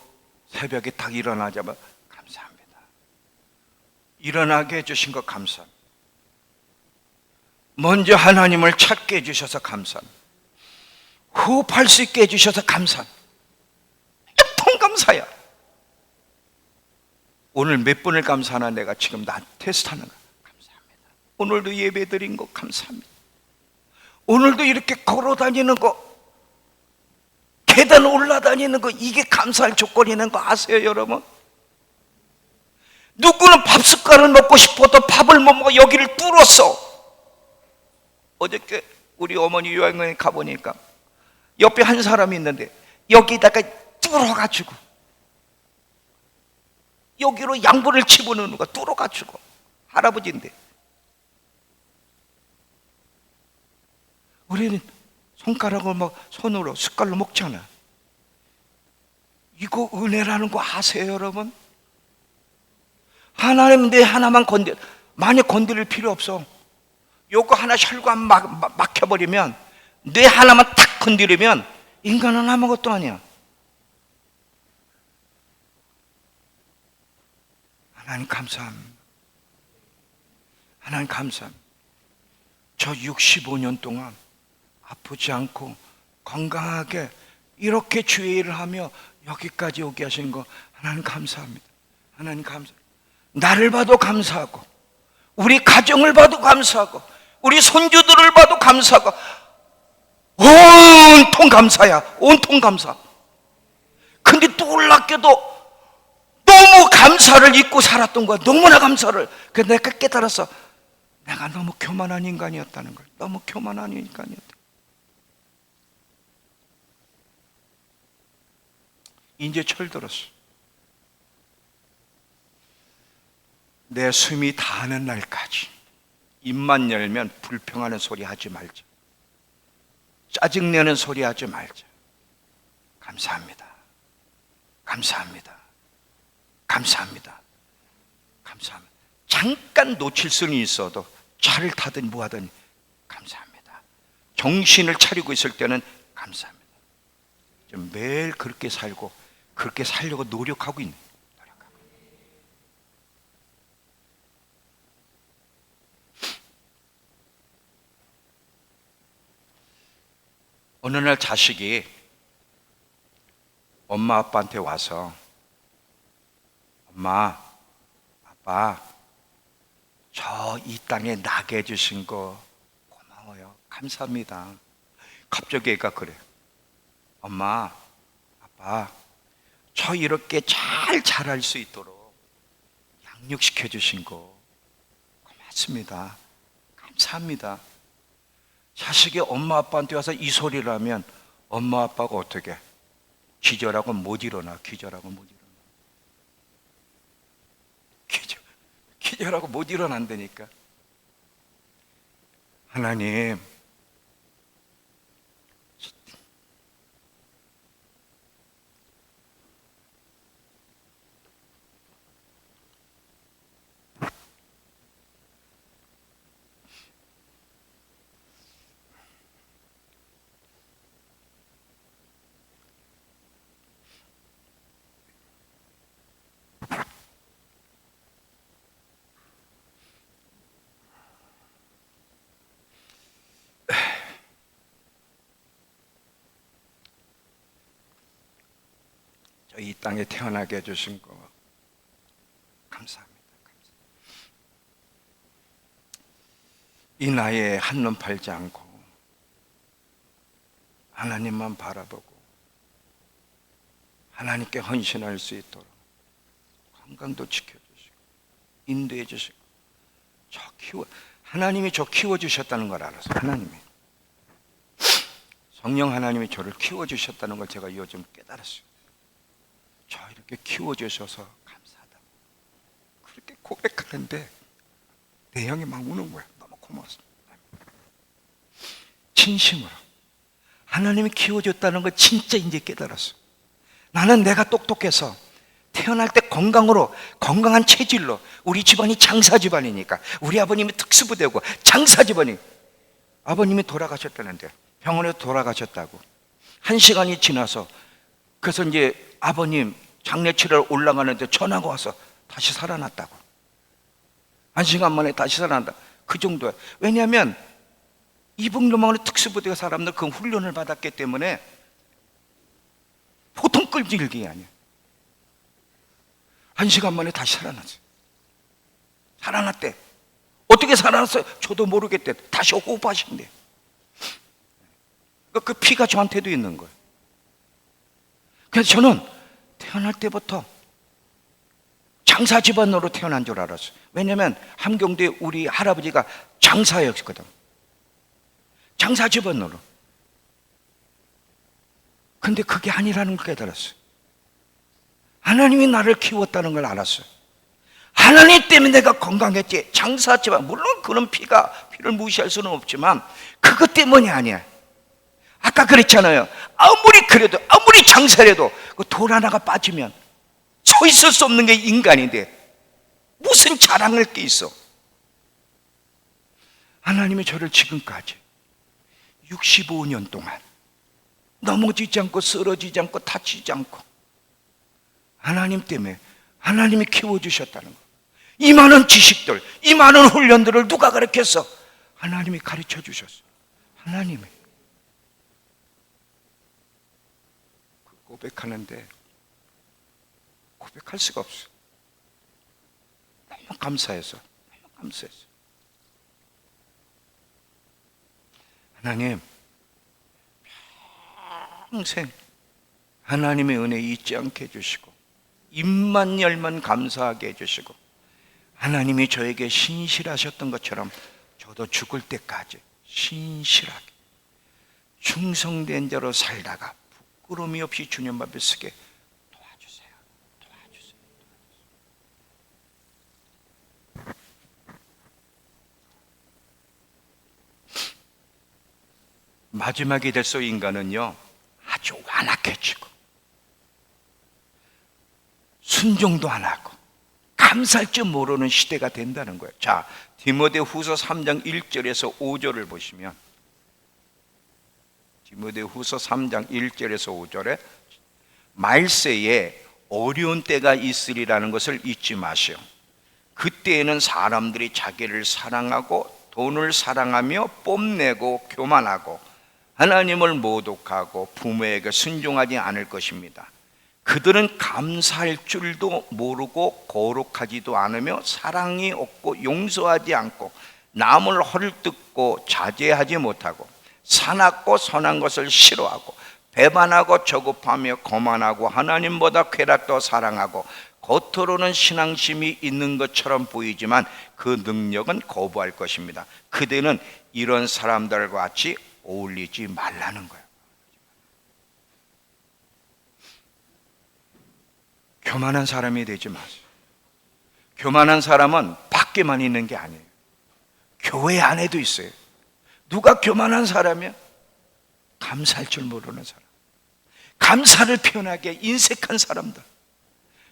새벽에 딱 일어나자마자 감사합니다. 일어나게 해주신 거 감사합니다. 먼저 하나님을 찾게 해주셔서 감사합니다. 호흡할 수 있게 해주셔서 감사합니다. 통감사야. 오늘 몇 번을 감사하나 내가 지금 나 테스트하는 거 감사합니다. 오늘도 예배 드린 거 감사합니다. 오늘도 이렇게 걸어 다니는 거, 계단 올라다니는 거, 이게 감사할 조건이라는 거 아세요, 여러분? 누구는 밥 숟갈을 먹고 싶어도 밥을 못 먹어 여기를 뚫었어. 어저께 우리 어머니 요양원에 가보니까 옆에 한 사람이 있는데 여기다가 뚫어가지고 여기로 양분을 집어넣는 거 뚫어가지고, 할아버지인데. 우리는 손가락을 막 손으로 숟갈로 먹잖아. 이거 은혜라는 거 아세요, 여러분? 하나님 내 하나만 만약 건드릴 필요 없어. 요거 하나 혈관 막혀버리면, 뇌 하나만 탁 건드리면 인간은 아무것도 아니야. 하나님 감사합니다. 하나님 감사합니다. 저 65년 동안 아프지 않고 건강하게 이렇게 주의 일을 하며 여기까지 오게 하신 거 하나님 감사합니다. 하나님 감사합니다. 나를 봐도 감사하고, 우리 가정을 봐도 감사하고, 우리 손주들을 봐도 감사하고, 온통 감사야. 온통 감사. 근데 놀랍게도 너무 감사를 잊고 살았던 거야. 너무나 감사를. 그래서 내가 깨달았어. 내가 너무 교만한 인간이었다는 걸. 너무 교만한 인간이었다. 이제 철들었어. 내 숨이 다하는 날까지 입만 열면 불평하는 소리 하지 말자. 짜증내는 소리 하지 말자. 감사합니다. 감사합니다. 감사합니다. 감사합니다. 잠깐 놓칠 수는 있어도 차를 타든 뭐 하든 감사합니다. 정신을 차리고 있을 때는 감사합니다. 좀 매일 그렇게 살고 그렇게 살려고 노력하고 있는. 어느 날 자식이 엄마 아빠한테 와서, 엄마, 아빠, 저 이 땅에 나게 해주신 거 고마워요. 감사합니다. 갑자기 애가 그래. 엄마, 아빠, 저 이렇게 잘 자랄 수 있도록 양육시켜 주신 거 고맙습니다. 감사합니다. 자식이 엄마 아빠한테 와서 이 소리를 하면 엄마 아빠가 어떻게? 기절하고 못 일어나. 기절하고 못 일어나. 기절하고 못 일어난다니까. 하나님, 저 이 땅에 태어나게 해주신 거 감사합니다. 이 나이에 한눈 팔지 않고 하나님만 바라보고 하나님께 헌신할 수 있도록 건강도 지켜주시고 인도해 주시고 하나님이 저 키워주셨다는 걸 알아서 하나님이 성령 하나님이 저를 키워주셨다는 걸 제가 요즘 깨달았어요. 저 이렇게 키워주셔서 감사하다고 그렇게 고백하는데 내 형이 막 우는 거야. 너무 고마웠습니다. 진심으로 하나님이 키워줬다는 걸 진짜 이제 깨달았어. 나는 내가 똑똑해서 태어날 때 건강한 체질로, 우리 집안이 장사 집안이니까 우리 아버님이 특수부대고 장사 집안이, 아버님이 돌아가셨다는데 병원에 돌아가셨다고 1시간이 지나서 그래서 이제 아버님 장례치러 올라가는데 전화가 와서 다시 살아났다고. 1시간 만에 다시 살아난다. 그 정도야. 왜냐하면 이북로망의 특수부대 사람들 그 훈련을 받았기 때문에 보통 끈질기 아니야. 1시간 만에 다시 살아났어요. 살아났대. 어떻게 살아났어요? 저도 모르겠대. 다시 호흡하신대. 그 피가 저한테도 있는 거예요. 그래서 저는 태어날 때부터 장사 집안으로 태어난 줄 알았어요. 왜냐하면 함경도에 우리 할아버지가 장사였거든. 장사 집안으로. 근데 그게 아니라는 걸 깨달았어요. 하나님이 나를 키웠다는 걸 알았어요. 하나님 때문에 내가 건강했지. 장사 집안, 물론 그런 피를 무시할 수는 없지만 그것 때문이 아니야. 아까 그랬잖아요. 아무리 그래도, 아무리 장사를 해도 그 돌 하나가 빠지면 서 있을 수 없는 게 인간인데 무슨 자랑할 게 있어. 하나님이 저를 지금까지 65년 동안 넘어지지 않고 쓰러지지 않고 다치지 않고 하나님 때문에 하나님이 키워주셨다는 거. 이 많은 지식들, 이 많은 훈련들을 누가 가르쳤어? 하나님이 가르쳐 주셨어. 하나님이. 고백하는데 고백할 수가 없어. 너무 감사해서, 너무 감사해서. 하나님, 평생 하나님의 은혜 잊지 않게 해주시고 입만 열면 감사하게 해주시고 하나님이 저에게 신실하셨던 것처럼 저도 죽을 때까지 신실하게 충성된 자로 살다가 부끄러움이 없이 주님 앞에 서게 도와주세요. 도와주세요. 마지막이 될수 인간은요 아주 완악해지고 순종도 안 하고 감사할 줄 모르는 시대가 된다는 거예요. 자, 디모데후서 3장 1절에서 5절을 보시면 디모데후서 3장 1절에서 5절에 말세에 어려운 때가 있으리라는 것을 잊지 마시오. 그때에는 사람들이 자기를 사랑하고 돈을 사랑하며 뽐내고 교만하고 하나님을 모독하고 부모에게 순종하지 않을 것입니다. 그들은 감사할 줄도 모르고 거룩하지도 않으며 사랑이 없고 용서하지 않고 남을 헐뜯고 자제하지 못하고 사납고 선한 것을 싫어하고 배반하고 저급하며 거만하고 하나님보다 쾌락도 사랑하고 겉으로는 신앙심이 있는 것처럼 보이지만 그 능력은 거부할 것입니다. 그대는 이런 사람들과 같이 어울리지 말라는 거예요. 교만한 사람이 되지 마세요. 교만한 사람은 밖에만 있는 게 아니에요. 교회 안에도 있어요. 누가 교만한 사람이야? 감사할 줄 모르는 사람, 감사를 표현하게 인색한 사람들.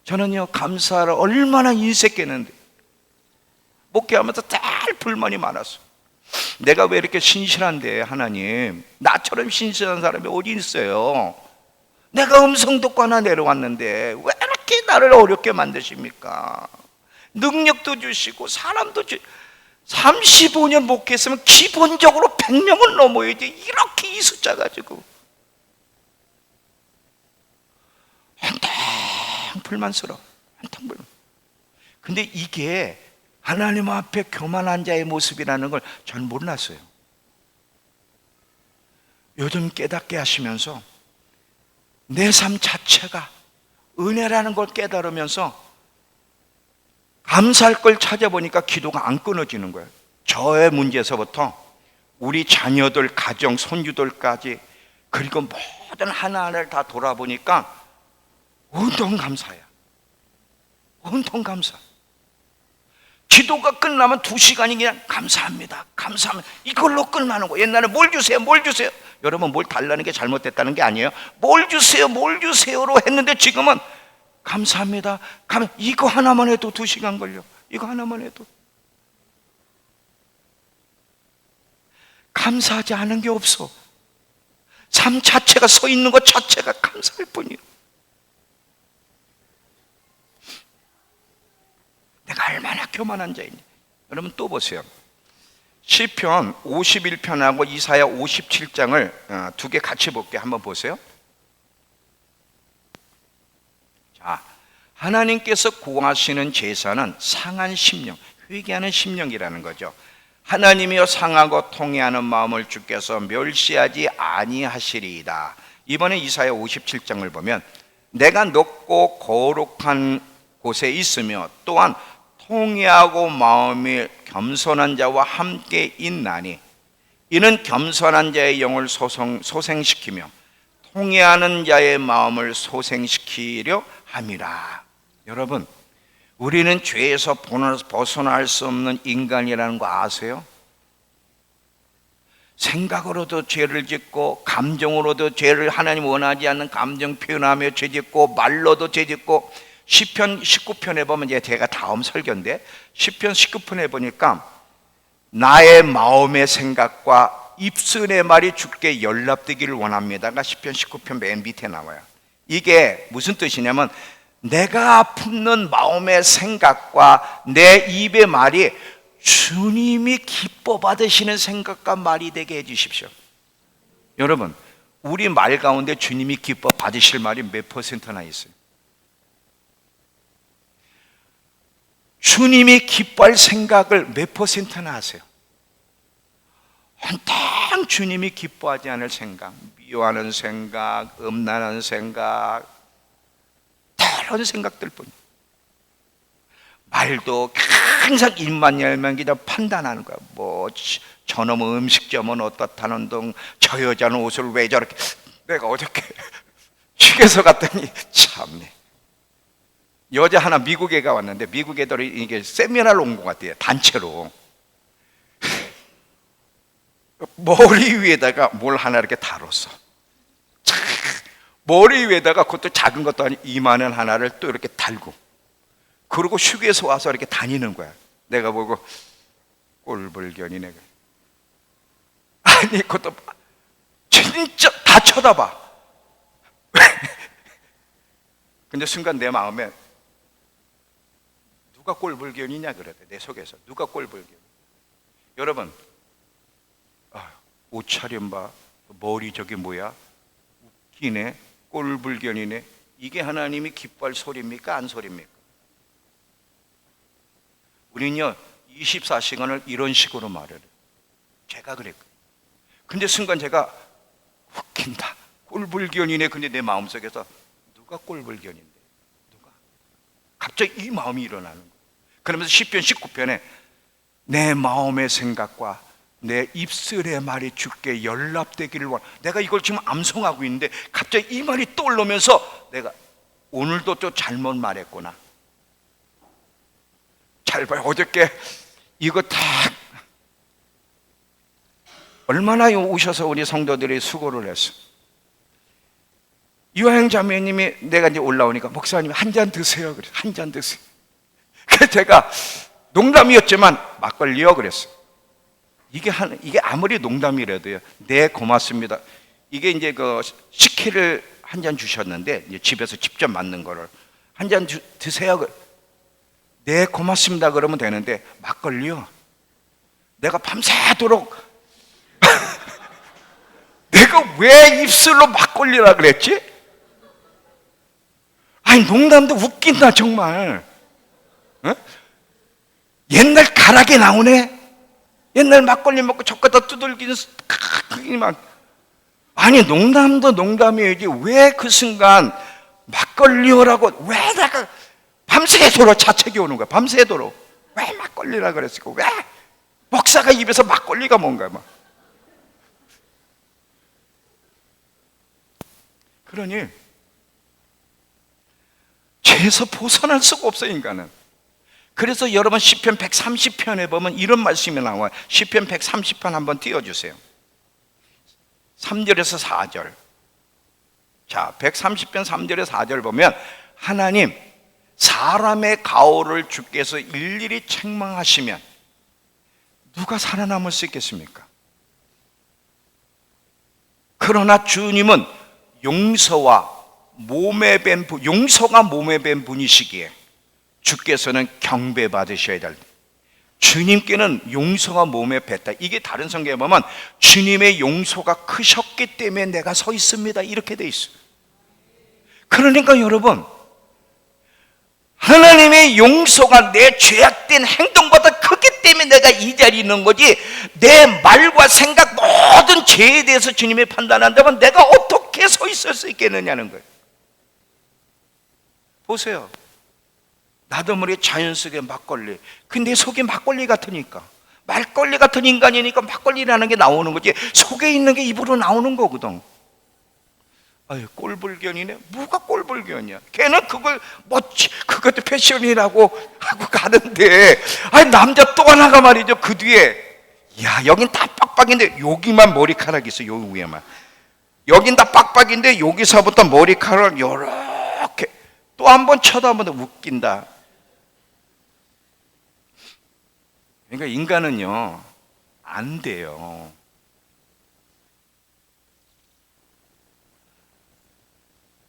저는요, 감사를 얼마나 인색했는데 목회하면서 늘 불만이 많았어. 내가 왜 이렇게 신실한데 하나님, 나처럼 신실한 사람이 어디 있어요? 내가 음성 듣고 하나 내려왔는데 왜 이렇게 나를 어렵게 만드십니까? 능력도 주시고 사람도 35년 목회했으면 기본적으로 100명을 넘어야지, 이렇게 이 숫자 가지고 한탕 불만스러워. 한탕 불만. 근데 이게 하나님 앞에 교만한 자의 모습이라는 걸 전 몰랐어요. 요즘 깨닫게 하시면서 내 삶 자체가 은혜라는 걸 깨달으면서 감사할 걸 찾아보니까 기도가 안 끊어지는 거예요. 저의 문제에서부터 우리 자녀들, 가정, 손주들까지, 그리고 모든 하나하나를 다 돌아보니까 온통 감사야. 온통 감사. 기도가 끝나면 2시간이 그냥 감사합니다, 감사합니다, 이걸로 끝나는 거예요. 옛날에 뭘 주세요, 뭘 주세요. 여러분, 뭘 달라는 게 잘못됐다는 게 아니에요. 뭘 주세요, 뭘 주세요로 했는데 지금은 감사합니다, 이거 하나만 해도 2시간 걸려. 이거 하나만 해도. 감사하지 않은 게 없어. 삶 자체가, 서 있는 것 자체가 감사할 뿐이에요. 내가 얼마나 교만한 자인지. 여러분 또 보세요. 시편 51편하고 이사야 57장을 두 개 같이 볼게요. 한번 보세요. 자, 하나님께서 구하시는 제사는 상한 심령, 회개하는 심령이라는 거죠. 하나님이여 상하고 통회하는 마음을 주께서 멸시하지 아니하시리이다. 이번에 이사야 57장을 보면 내가 높고 거룩한 곳에 있으며 또한 통회하고 마음이 겸손한 자와 함께 있나니 이는 겸손한 자의 영을 소생시키며 통회하는 자의 마음을 소생시키려 함이라. 여러분, 우리는 죄에서 벗어날 수 없는 인간이라는 거 아세요? 생각으로도 죄를 짓고, 감정으로도 죄를, 하나님 원하지 않는 감정 표현하며 죄 짓고, 말로도 죄 짓고. 시편 19편에 보면, 이제 제가 다음 설교인데 시편 19편에 보니까 나의 마음의 생각과 입술의 말이 주께 연락되기를 원합니다가 시편 19편 맨 밑에 나와요. 이게 무슨 뜻이냐면, 내가 품는 마음의 생각과 내 입의 말이 주님이 기뻐 받으시는 생각과 말이 되게 해주십시오. 여러분, 우리 말 가운데 주님이 기뻐 받으실 말이 몇 퍼센트나 있어요? 주님이 기뻐할 생각을 몇 퍼센트나 하세요? 한탕 주님이 기뻐하지 않을 생각, 미워하는 생각, 음란한 생각, 다른 생각들 뿐. 말도 항상 입만 열면 그냥 판단하는 거야. 뭐 저놈 음식점은 어떻다는 둥, 저 여자는 옷을 왜 저렇게, 내가 어저께 휴게소 갔더니 참네, 여자 하나 미국에 가 왔는데, 미국 애들이 이게 세미나를 온 것 같아요. 단체로 머리 위에다가 뭘 하나 이렇게 달았어. 머리 위에다가, 그것도 작은 것도 아니고 이만한 하나를 또 이렇게 달고, 그리고 휴게소 와서 이렇게 다니는 거야. 내가 보고 꼴불견이네. 아니, 그것도 진짜 다 쳐다봐. 근데 순간 내 마음에 누가 꼴불견이냐 그러대. 내 속에서 누가 꼴불견. 여러분, 옷차림 봐, 머리 저게 뭐야, 웃기네, 꼴불견이네. 이게 하나님이 기뻐할 소리입니까, 안 소리입니까? 우리는요 24시간을 이런 식으로 말해요. 제가 그랬거든요. 근데 순간 제가 웃긴다, 꼴불견이네. 근데 내 마음속에서 누가 꼴불견인데, 누가? 갑자기 이 마음이 일어나는 거예요. 그러면서 시편 19편에 내 마음의 생각과 내 입술의 말이 주께 연락되기를 원해. 내가 이걸 지금 암송하고 있는데 갑자기 이 말이 떠오르면서 내가 오늘도 또 잘못 말했구나. 잘 봐요. 어저께 이거 다 얼마나 오셔서 우리 성도들이 수고를 했어. 유하영 자매님이 내가 이제 올라오니까 목사님 한 잔 드세요. 그래. 한 잔 드세요. 그래서 제가 농담이었지만 막걸리요 그랬어. 이게 아무리 농담이라도요. 네, 고맙습니다. 이게 이제 그 식혜를 한 잔 주셨는데 이제 집에서 직접 만든 거를 한 잔 드세요. 네, 고맙습니다. 그러면 되는데 막걸리요. 내가 밤새도록 내가 왜 입술로 막걸리라 그랬지? 아니 농담도 웃긴다 정말. 어? 옛날 가락에 나오네. 옛날 막걸리 먹고 젓가락 두들기는 막. 아니 농담도 농담이지 왜 그 순간 막걸리라고 왜 내가 밤새도록 자책이 오는 거야. 밤새도록 왜 막걸리라 그랬을까? 왜 목사가 입에서 막걸리가 뭔가 막. 그러니 죄에서 벗어날 수가 없어 인간은. 그래서 여러분 시편 130편에 보면 이런 말씀이 나와요. 시편 130편 한번 띄워주세요. 3절에서 4절. 자, 130편 3절에서 4절 보면 하나님 사람의 가오를 주께서 일일이 책망하시면 누가 살아남을 수 있겠습니까? 그러나 주님은 용서가 몸에 밴 분이시기에 주께서는 경배 받으셔야 될 때, 주님께는 용서가 몸에 뱄다. 이게 다른 성경에 보면 주님의 용서가 크셨기 때문에 내가 서 있습니다 이렇게 돼 있어요. 그러니까 여러분 하나님의 용서가 내 죄악된 행동보다 크기 때문에 내가 이 자리에 있는 거지, 내 말과 생각 모든 죄에 대해서 주님이 판단한다면 내가 어떻게 서 있을 수 있겠느냐는 거예요. 보세요. 나도 모르게 자연 속에 막걸리. 근데 속이 막걸리 같으니까, 막걸리 같은 인간이니까 막걸리라는 게 나오는 거지, 속에 있는 게 입으로 나오는 거거든. 아유, 꼴불견이네. 뭐가 꼴불견이야? 걔는 그걸 그것도 패션이라고 하고 가는데, 아니 남자 또 하나가 말이죠. 그 뒤에 야 여긴 다 빡빡인데 여기만 머리카락이 있어. 요 위에만. 여긴 다 빡빡인데 여기서부터 머리카락 요렇게 또 한 번 쳐다보면 웃긴다. 그러니까 인간은요 안 돼요.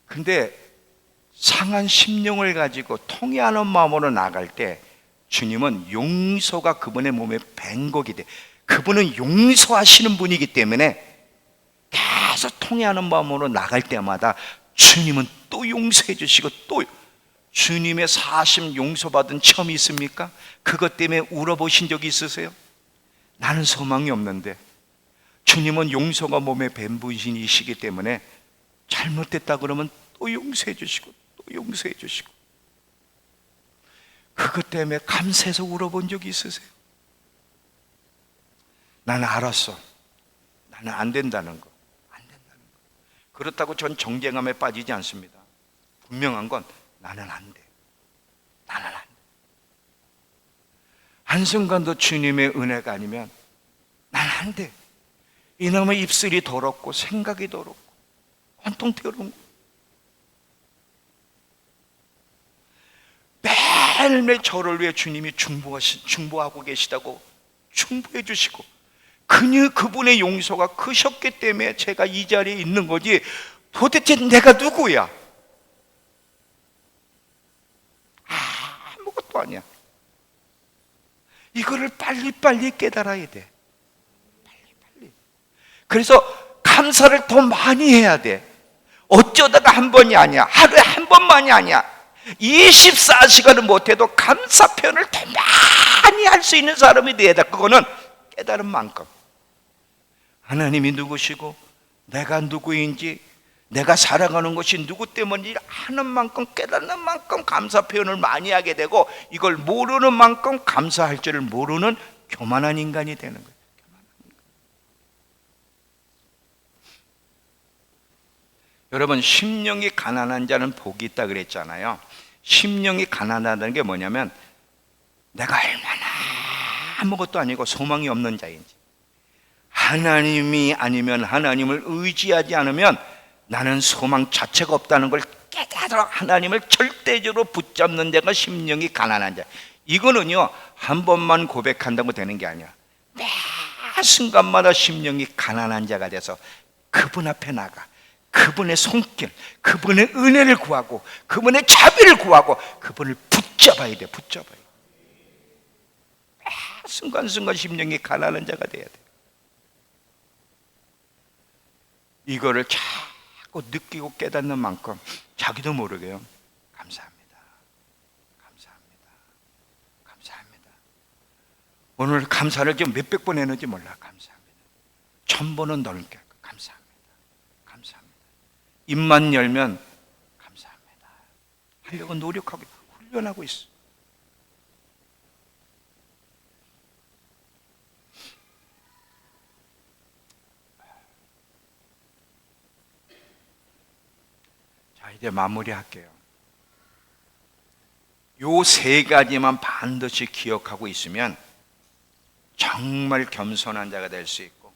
근데 상한 심령을 가지고 통회하는 마음으로 나갈 때 주님은 용서가 그분의 몸에 밴 거기 때문에, 그분은 용서하시는 분이기 때문에 계속 통회하는 마음으로 나갈 때마다 주님은 또 용서해 주시고, 또 주님의 사심 용서받은 체험이 있습니까? 그것 때문에 울어보신 적이 있으세요? 나는 소망이 없는데 주님은 용서가 몸에 밴 분이시기 때문에 잘못됐다 그러면 또 용서해 주시고 또 용서해 주시고, 그것 때문에 감사해서 울어본 적이 있으세요? 나는 알았어. 나는 안 된다는 거. 안 된다는 거. 그렇다고 전 정죄감에 빠지지 않습니다. 분명한 건 나는 안 돼. 나는 안 돼. 한순간도 주님의 은혜가 아니면 나는 안 돼. 이놈의 입술이 더럽고 생각이 더럽고 온통 더러운 거. 매일매일 저를 위해 주님이 중보하고 계시다고 중보해 주시고, 그분의 용서가 크셨기 때문에 제가 이 자리에 있는 거지, 도대체 내가 누구야? 아무것도 아니야. 이거를 빨리빨리 깨달아야 돼. 빨리. 그래서 감사를 더 많이 해야 돼. 어쩌다가 한 번이 아니야. 하루에 한 번만이 아니야. 24시간을 못해도 감사 표현을 더 많이 할 수 있는 사람이 돼야 돼. 그거는 깨달은 만큼. 하나님이 누구시고 내가 누구인지, 내가 살아가는 것이 누구 때문인지 하는 만큼, 깨닫는 만큼 감사 표현을 많이 하게 되고, 이걸 모르는 만큼 감사할 줄을 모르는 교만한 인간이 되는 거예요. 여러분, 심령이 가난한 자는 복이 있다 그랬잖아요. 심령이 가난하다는 게 뭐냐면 내가 얼마나 아무것도 아니고 소망이 없는 자인지, 하나님이 아니면, 하나님을 의지하지 않으면 나는 소망 자체가 없다는 걸 깨달아 하나님을 절대적으로 붙잡는 자가 심령이 가난한 자. 이거는요, 한 번만 고백한다고 되는 게 아니야. 매 순간마다 심령이 가난한 자가 돼서 그분 앞에 나가 그분의 손길, 그분의 은혜를 구하고 그분의 자비를 구하고 그분을 붙잡아야 돼. 붙잡아야 돼. 매 순간순간 심령이 가난한 자가 돼야 돼. 이거를 자꾸 느끼고 깨닫는 만큼 자기도 모르게요, 감사합니다, 감사합니다, 감사합니다. 오늘 감사를 지금 몇백 번 했는지 몰라. 감사합니다. 1000번은 넘게 감사합니다, 감사합니다. 입만 열면 감사합니다 하려고 노력하고 훈련하고 있어. 자, 이제 마무리할게요. 요 세 가지만 반드시 기억하고 있으면 정말 겸손한 자가 될 수 있고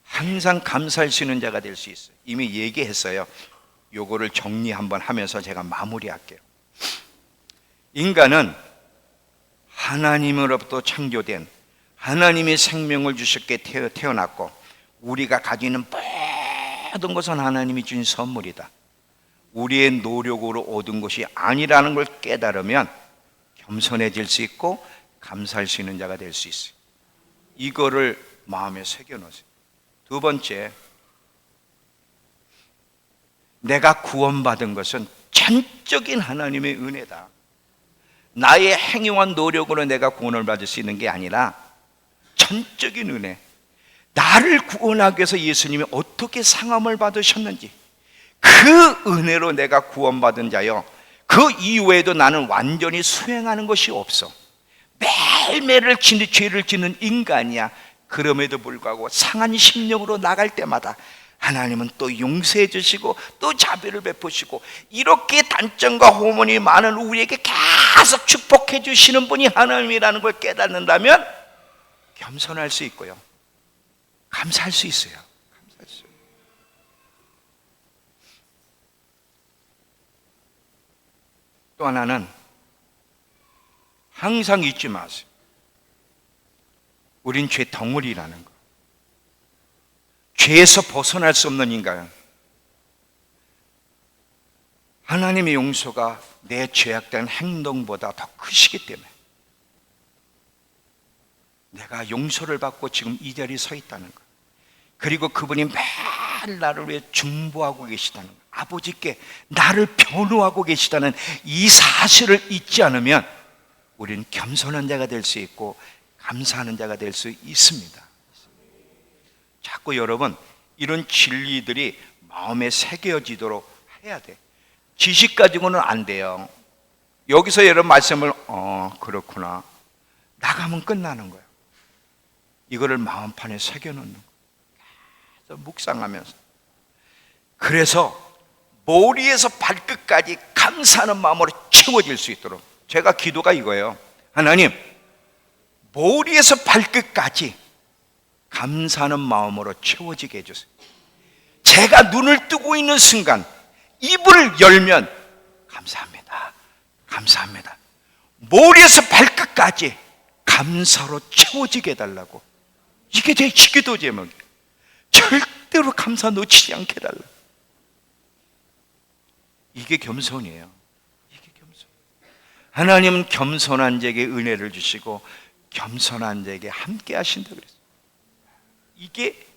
항상 감사할 수 있는 자가 될 수 있어요. 이미 얘기했어요. 요거를 정리 한번 하면서 제가 마무리할게요. 인간은 하나님으로부터 창조된, 하나님이 생명을 주셨기에 태어났고 우리가 가지는 모든 것은 하나님이 주신 선물이다. 우리의 노력으로 얻은 것이 아니라는 걸 깨달으면 겸손해질 수 있고 감사할 수 있는 자가 될 수 있어요. 이거를 마음에 새겨놓으세요. 두 번째, 내가 구원받은 것은 전적인 하나님의 은혜다. 나의 행위와 노력으로 내가 구원을 받을 수 있는 게 아니라 전적인 은혜. 나를 구원하기 위해서 예수님이 어떻게 상함을 받으셨는지 그 은혜로 내가 구원받은 자요, 그 이후에도 나는 완전히 수행하는 것이 없어. 매일매일 죄를 짓는 인간이야. 그럼에도 불구하고 상한 심령으로 나갈 때마다 하나님은 또 용서해 주시고 또 자비를 베푸시고 이렇게 단점과 호문이 많은 우리에게 계속 축복해 주시는 분이 하나님이라는 걸 깨닫는다면 겸손할 수 있고요, 감사할 수 있어요. 감사할 수. 또 하나는 항상 잊지 마세요. 우린 죄 덩어리라는 거. 죄에서 벗어날 수 없는 인간. 하나님의 용서가 내 죄악된 행동보다 더 크시기 때문에 내가 용서를 받고 지금 이 자리에 서 있다는 거. 그리고 그분이 매일 나를 위해 중보하고 계시다는 거. 아버지께 나를 변호하고 계시다는 이 사실을 잊지 않으면 우리는 겸손한 자가 될 수 있고 감사하는 자가 될 수 있습니다. 자꾸 여러분 이런 진리들이 마음에 새겨지도록 해야 돼. 지식 가지고는 안 돼요. 여기서 여러분 말씀을 그렇구나 나가면 끝나는 거예요. 이거를 마음판에 새겨놓는 거예요. 계속 묵상하면서. 그래서 머리에서 발끝까지 감사하는 마음으로 채워질 수 있도록 제가 기도가 이거예요. 하나님, 머리에서 발끝까지 감사하는 마음으로 채워지게 해주세요. 제가 눈을 뜨고 있는 순간 입을 열면 감사합니다, 감사합니다. 머리에서 발끝까지 감사로 채워지게 해달라고. 이게 제 기도 제목이에요. 절대로 감사 놓치지 않게 해달라. 이게 겸손이에요. 이게 겸손. 하나님은 겸손한 자에게 은혜를 주시고 겸손한 자에게 함께 하신다 그랬어요. 이게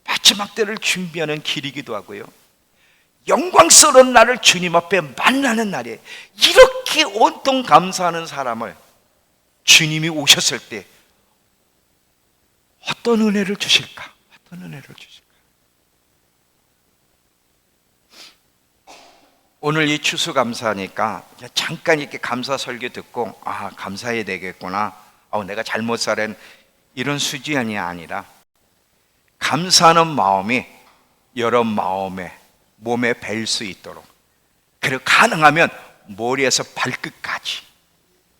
마지막 때를 준비하는 길이기도 하고요, 영광스러운 날을 주님 앞에 만나는 날이에요. 이렇게 온통 감사하는 사람을 주님이 오셨을 때 어떤 은혜를 주실까? 어떤 은혜를 주실까? 오늘 이 추수감사니까 잠깐 이렇게 감사 설교 듣고 감사해야 되겠구나, 내가 잘못 살은 이런 수준이 아니라 감사하는 마음이 여러 마음에 몸에 뵐 수 있도록, 그리고 가능하면 머리에서 발끝까지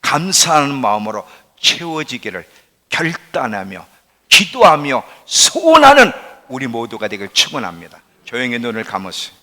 감사하는 마음으로 채워지기를 결단하며 기도하며 소원하는 우리 모두가 되길 축원합니다. 조용히 눈을 감으세요.